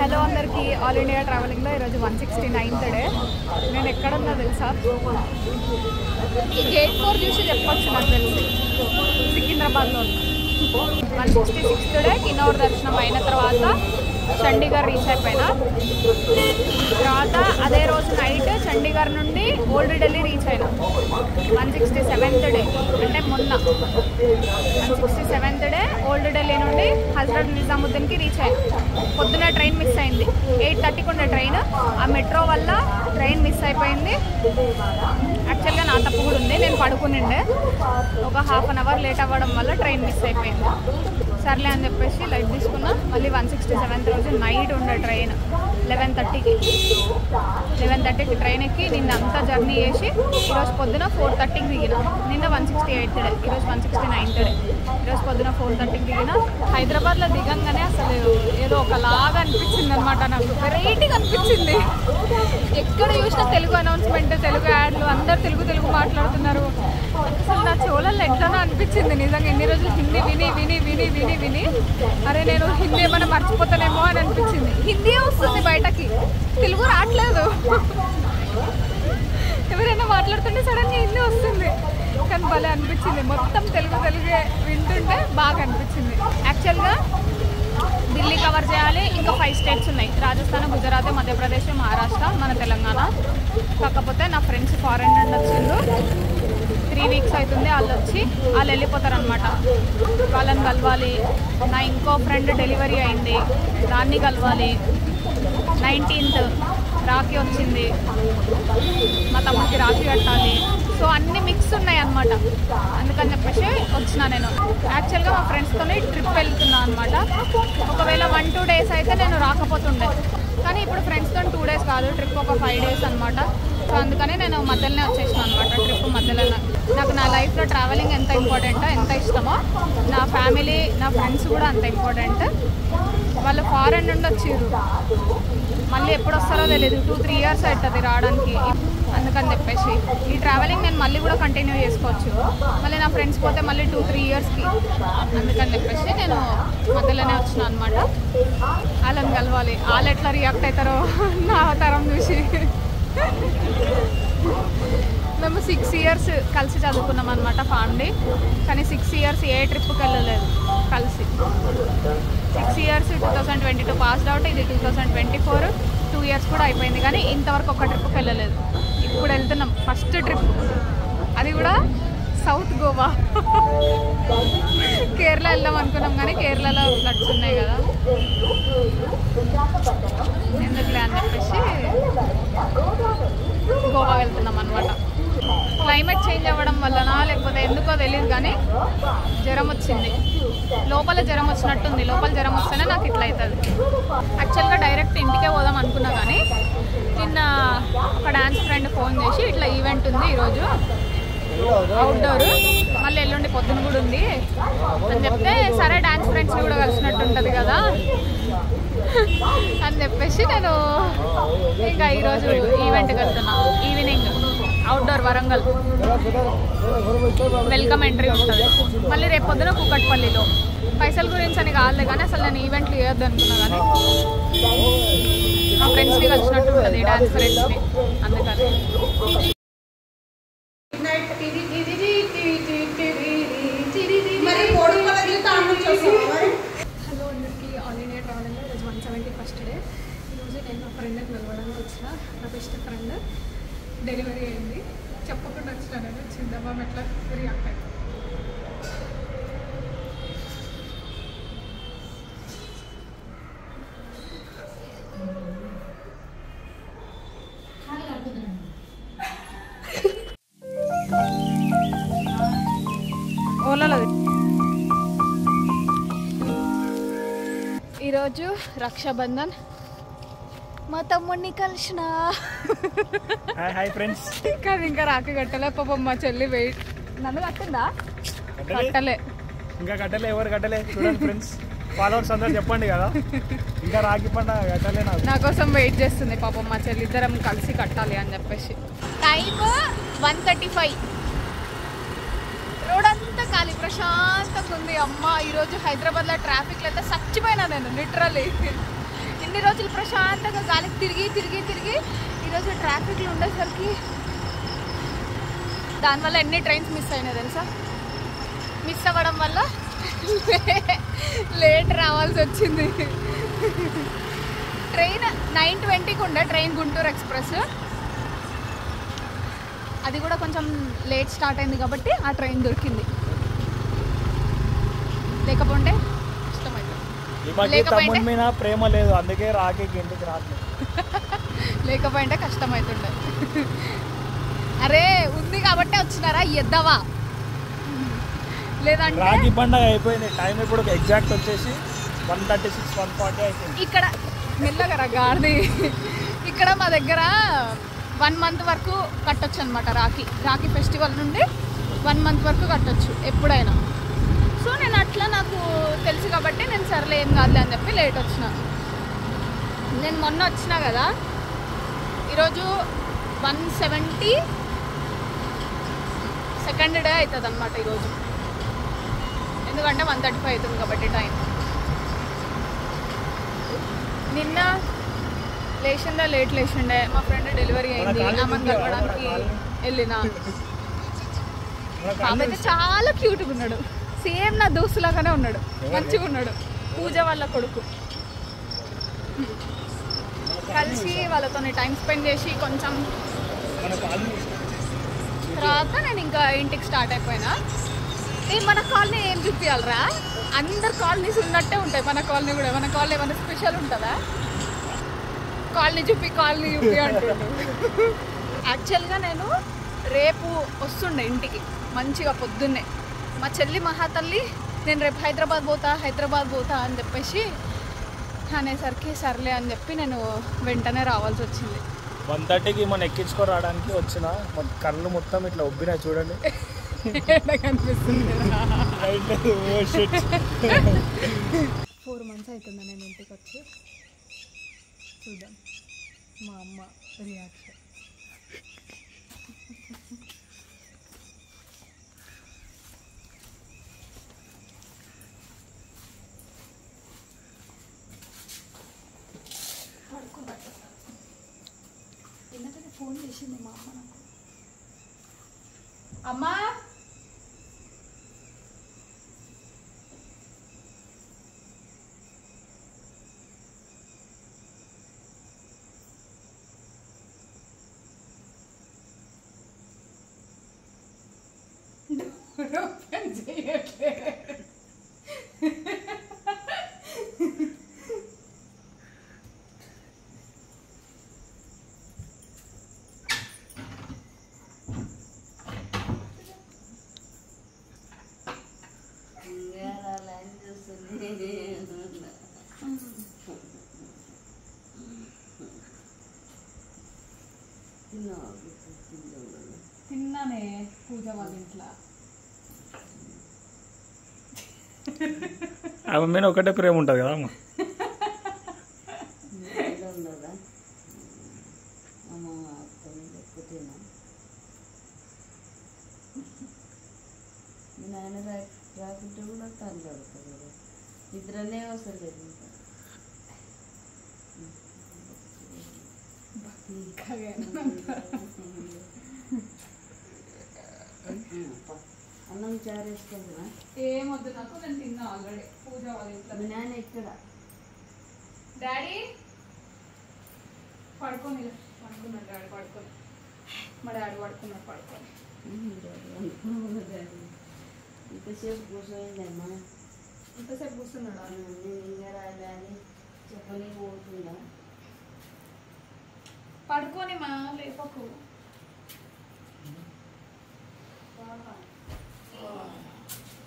Hello అందరికీ, all India ట్రావెలింగ్లో ఈరోజు 169th day. నేను ఎక్కడున్నా తెలుసా? ఈ గేట్ 4 చూసి చెప్పొచ్చు నాకు తెలిసి. సికింద్రాబాద్లో ఉన్నా. 166th డే కిన్నౌర్ దర్శనం అయిన తర్వాత చండీగఢ్ రీచ్ అయిపోయినా. తర్వాత అదే రోజు నైట్ చండీగఢ్ నుండి ఓల్డ్ ఢిల్లీ రీచ్ అయినా. 167th డే అంటే మొన్న 167th డే ఓల్డ్ ఢిల్లీ నుండి హజరత్ నిజాముద్దీన్కి రీచ్ అయినా. పొద్దున ట్రైన్ మిస్ అయింది. 8:30కి ఉండే ట్రైన్. ఆ మెట్రో వల్ల ట్రైన్ మిస్ అయిపోయింది. యాక్చువల్గా నా తప్పు కూడా ఉంది, నేను పడుకునిండే. ఒక హాఫ్ అన్ అవర్ లేట్ అవ్వడం వల్ల ట్రైన్ మిస్ అయిపోయింది. సర్లే అని చెప్పేసి లైట్ తీసుకున్నా. మళ్ళీ 167th రోజు నైట్ ఉండే ట్రైన్ 11:30కి. 11:30కి ట్రైన్ ఎక్కి నిన్న అంతా జర్నీ చేసి ఈరోజు పొద్దున 4:30కి దిగిన. నిన్న 168th డే, ఈరోజు 169th డే. ఈరోజు పొద్దున 4:30కి దిగిన. హైదరాబాద్లో దిగంగానే అసలు ఏదో ఒకలాగా అనిపించింది అనమాట. నాకు వెరైటీగా అనిపించింది. ఎక్కడ చూసినా తెలుగు అనౌన్స్మెంట్, తెలుగు యాడ్లు, అందరు తెలుగు మాట్లాడుతున్నారు. అసలు నా చెవులలో ఎట్లనో అనిపించింది నిజంగా. ఎన్ని రోజులు హిందీ విని విని విని విని విని అరే నేను హిందీ ఏమైనా మర్చిపోతానేమో అని అనిపించింది. హిందీ వస్తుంది బయటకి, తెలుగు రావట్లేదు. ఎవరైనా మాట్లాడుతుంటే సడన్గా హిందీ వస్తుంది. కానీ భలే అనిపించింది. మొత్తం తెలుగే వింటుంటే బాగా అనిపించింది. యాక్చువల్గా ఢిల్లీ కవర్ చేయాలి. ఇంకా 5 స్టేట్స్ ఉన్నాయి: రాజస్థాన్, గుజరాత్, మధ్యప్రదేశ్, మహారాష్ట్ర, మన తెలంగాణ. కాకపోతే నా ఫ్రెండ్స్ ఫారెన్ నుండి వచ్చిండ్రు. 3 వీక్స్ అవుతుంది వాళ్ళు వెళ్ళిపోతారు అనమాట. వాళ్ళని కలవాలి. నా ఇంకో ఫ్రెండ్ డెలివరీ అయింది, దాన్ని కలవాలి. 19th రాఖీ వచ్చింది, మా తమ్ముడికి రాఖీ కట్టాలి. సో అన్నీ మిక్స్ ఉన్నాయి అన్నమాట. అందుకని చెప్పేసి వచ్చినా నేను. యాక్చువల్గా మా ఫ్రెండ్స్తోనే ట్రిప్ వెళ్తున్నా అనమాట. ఒకవేళ 1-2 డేస్ అయితే నేను రాకపోతుండే. కానీ ఇప్పుడు ఫ్రెండ్స్తో 2 డేస్ కాదు, ట్రిప్ ఒక 5 డేస్ అనమాట. సో అందుకని నేను మధ్యలోనే వచ్చేసాను అనమాట. ట్రిప్ మధ్యలోనే. నాకు నా లైఫ్లో ట్రావెలింగ్ ఎంత ఇంపార్టెంటో, ఎంత ఇష్టమో, నా ఫ్యామిలీ, నా ఫ్రెండ్స్ కూడా అంత ఇంపార్టెంట్. వాళ్ళు ఫారెన్ నుండి వచ్చిర్రు. మళ్ళీ ఎప్పుడు వస్తారో తెలియదు. 2-3 ఇయర్స్ అవుతుంది రావడానికి. అందుకని చెప్పేసి ఈ ట్రావెలింగ్ నేను మళ్ళీ కూడా కంటిన్యూ చేసుకోవచ్చు. మళ్ళీ నా ఫ్రెండ్స్ పోతే మళ్ళీ 2-3 ఇయర్స్కి. అందుకని చెప్పేసి నేను మధ్యలోనే వచ్చిన అనమాట. వాళ్ళని కలవాలి. వాళ్ళు ఎట్లా రియాక్ట్ అవుతారో నా అవతారం చూసి. మేము 6 ఇయర్స్ కలిసి చదువుకున్నాం అనమాట ఫ్యామిలీ. కానీ 6 ఇయర్స్ ఏ ట్రిప్కి వెళ్ళలేదు కలిసి. 6 ఇయర్స్ 2022 పాస్డ్ అవుట్. ఇది 2024. 2 ఇయర్స్ కూడా అయిపోయింది. కానీ ఇంతవరకు ఒక ట్రిప్కి వెళ్ళలేదు. ఇప్పుడు వెళ్తున్నాం ఫస్ట్ ట్రిప్. అది కూడా సౌత్ గోవా. కేరళ వెళ్దాం అనుకున్నాం కానీ కేరళలో ఫ్లడ్స్ ఉన్నాయి కదా, ఎందుకులే అని చెప్పేసి గోవా వెళ్తున్నాం అనమాట. క్లైమేట్ చేంజ్ అవ్వడం వల్లనా లేకపోతే ఎందుకో తెలియదు కానీ జ్వరం వచ్చింది. లోపల జ్వరం వచ్చినట్టుంది. లోపల జ్వరం వస్తేనే నాకు ఇట్లా అవుతుంది. యాక్చువల్గా డైరెక్ట్ ఇంటికే పోదాం అనుకున్నా కానీ నిన్న ఒక డ్యాన్స్ ఫ్రెండ్ ఫోన్ చేసి ఇట్లా ఈవెంట్ ఉంది ఈరోజు అవుట్డోర్, మళ్ళీ ఎల్లుండి పొద్దున కూడా ఉంది అని చెప్తే, సరే డ్యాన్స్ ఫ్రెండ్స్ని కూడా కలిసినట్టు ఉంటుంది కదా అని చెప్పేసి నేను ఇంకా ఈరోజు ఈవెంట్కి వెళ్తున్నా. Evening outdoor Warangal welcome entry ఉంటుంది. మళ్ళీ రేపు పొద్దున కూకట్పల్లిలో. పైసల గురించి అని కాదు కానీ అసలు నేను ఈవెంట్లు చేయొద్దు అనుకున్నా కానీ మా ఫ్రెండ్స్ని కలిసినట్టు ఉంటుంది, డ్యాన్స్ ఫ్రెండ్స్ని. అందుకని హలో అందరికీ, ఆల్ ఇండియా ట్రావెలింగ్లో ఈరోజు 171st డే. ఈరోజు నేను మా ఫ్రెండ్ని కలవడానికి వచ్చిన. నా బెస్ట్ ఫ్రెండ్ డెలివరీ అయింది. చెప్పకుండా వచ్చినా నేను. వచ్చిందమ్మా ఎట్లా రియాక్ట్ అయింది. ఓలాలో ఈరోజు రక్షాబంధన్. మా తమ్ముడిని కలిసిన. Hi friends. ఇంకా రాఖీ కట్టలే పాపం. మా చెల్లి వెయిట్. నన్ను కట్టిందా? కట్టలే. ఇంకా కట్టలే. ఎవరు కట్టలే చూడండి ఫ్రెండ్స్. ఫాలోవర్స్ అందరూ చెప్పండి కదా, ఇంకా రాఖీ పండుగ కట్టలే. నా కోసం వెయిట్ చేస్తుంది పాపం మా చెల్లి. ఇద్దరం కలిసి కట్టాలి అని చెప్పేసి. టైం 1:35. రోడ్ అంతా ఖాళీ, ప్రశాంతంగా ఉంది. అమ్మ ఈరోజు హైదరాబాద్లో ట్రాఫిక్లో అయితే చచ్చిపోయినా నేను లిటరల్లీ. ఇన్ని రోజులు ప్రశాంతంగా గాలికి తిరిగి తిరిగి తిరిగి ఈరోజు ట్రాఫిక్లు ఉండేసరికి దానివల్ల ఎన్ని ట్రైన్స్ మిస్ అయినాయి తెలుసా. మిస్ అవ్వడం వల్ల లేట్ రావాల్సి వచ్చింది. ట్రైన్ 9:20కి ఉండే ట్రైన్ గుంటూరు ఎక్స్ప్రెస్, అది కూడా కొంచెం లేట్ స్టార్ట్ అయింది కాబట్టి ఆ ట్రైన్ దొరికింది. లేకపోతే కష్టమైతుంది. ప్రేమ లేదు అందుకే రాఖీకి ఇంటికి రావట్లేదు. లేకపోతే కష్టమవుతుండే. అరే ఉంది కాబట్టి వచ్చినారా ఎద్దవా, లేదంటే రాఖీ పండుగ అయిపోయింది. టైం ఇప్పుడు ఎగ్జాక్ట్ వచ్చేసి 1:36, 1:40 అయిపోయింది. ఇక్కడ మెల్లగరా గాడిది. ఇక్కడ మా దగ్గర 1 మంత్ వరకు కట్టొచ్చు అనమాట. రాఖీ ఫెస్టివల్ నుండి 1 మంత్ వరకు కట్టొచ్చు ఎప్పుడైనా. సో నేను అట్లా నాకు తెలుసు కాబట్టి నేను సర్లే ఏం కాదులే అని చెప్పి లేట్ వచ్చిన. నేను మొన్న వచ్చినా కదా, ఈరోజు 172nd డే అవుతుంది అనమాట ఈరోజు. ఎందుకంటే 1:35 అవుతుంది కాబట్టి టైం. నిన్న లేట్ లేచిండే. మా ఫ్రెండ్ డెలివరీ అయింది, ఆమెను కలవడానికి వెళ్ళిన. ఆమె అయితే చాలా క్యూట్గా ఉన్నాడు, సేమ్ నా దోస్తులాగానే ఉన్నాడు, మంచిగా ఉన్నాడు. పూజ వాళ్ళ కొడుకు. కలిసి వాళ్ళతో టైం స్పెండ్ చేసి కొంచెం తర్వాత నేను ఇంకా ఇంటికి స్టార్ట్ అయిపోయినా. మన కాలనీ ఏం చూపించాలరా, అందరు కాలనీస్ ఉన్నట్టే ఉంటాయి. మన కాలనీ కూడా, మన కాలనీ ఏమైనా స్పెషల్ ఉంటుందా? కాలనీ చూపి అంటున్నాడు. యాక్చువల్గా నేను రేపు వస్తుండే ఇంటికి మంచిగా పొద్దున్నే. మా చెల్లి మహాతల్లి నేను రేపు హైదరాబాద్ పోతా అని చెప్పేసి అనేసరికి సర్లే అని చెప్పి నేను వెంటనే రావాల్సి వచ్చింది. 1:30కి మనం ఎక్కించుకొని రావడానికి వచ్చిన కళ్ళు మొత్తం ఇట్లా ఉబ్బినా చూడండి. కనిపిస్తుంది. 4 months అవుతుంది నేను ఇంటికి వచ్చి. చూద్దాం మా అమ్మ రియాక్షన్. ఎందుకంటే ఫోన్ చేసింది మా అమ్మ నాకు. అమ్మా ఓపెన్ చేయట్లే. తిన్నానే పూజ వాళ్ళ ఇంట్లో. ఆమె మీద ఒకటే ప్రేమ ఉంటుంది కదా అమ్మ. నాయన రాకుంటే కూడా తను పడుతుంది కదా, నిద్రనే వస్తుంది. అన్నం చారేసుకుంటున్నా. ఏమొద్దు నాకు, నేను తిన్నా ఆల్రెడీ పూజ వాళ్ళ ఇంట్లో. మీ నాయన ఎక్కడ? డాడీ పడుకున్నాడు. డాడీ పడుకొని, మా డాడీ పడుకొని. ఇంతసేపు కూర్చోయిందమ్మా. ఇంతసేపు కూర్చున్నాడా? నేను ఇంకా రాలే అని చెప్పని పోతుందా? పడుకొని మా లేపకు.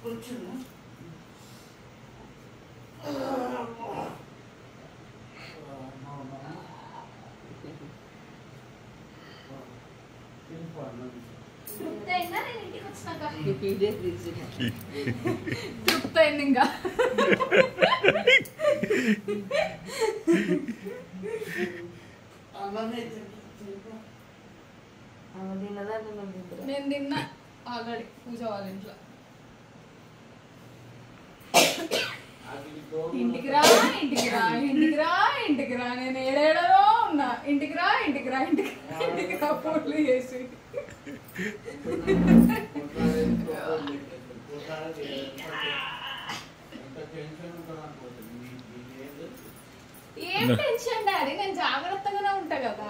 కూర్చున్నా. తృప్తి అయిందా నేను ఇంటికి వచ్చినాక? ఇదే తీసుకున్నా. తృప్తి అయింది ఇంకా. నేను తిన్నా ఆల్రెడీ పూజ వాళ్ళ ఇంట్లో. ఇంటికి రా ఇంటికి రా, నేను ఏడేడలో ఉన్నా, ఇంటికి రా ఇంటికి రా ఇంటికి రా, ఇంటికి రా ఫోన్లు చేసి. ఏం టెన్షన్ డాడీ, నేను జాగ్రత్తగానే ఉంటా కదా.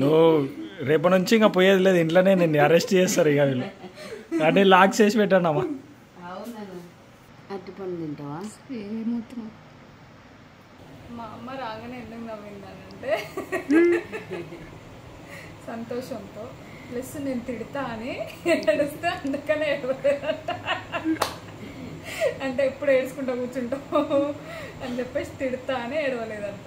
నువ్వు రేపటి నుంచి ఇంకా పోయేది లేదు ఇంట్లోనే, నిన్ను అరెస్ట్ చేస్తారు ఇక వీళ్ళు. అంటే లాక్ చేసి పెట్టానమ్మా. అరటిపండు తింటావా? మా అమ్మ రాగానే ఎందుకు నవ్విందనంటే సంతోషంతో, ప్లస్ నేను తిడతా అని ఏడుస్తే అందుకనే ఏడవలేదంట. అంటే ఎప్పుడు ఏడ్చుకుంటా కూర్చుంటావు అని చెప్పేసి తిడతా అని ఏడవలేదంట.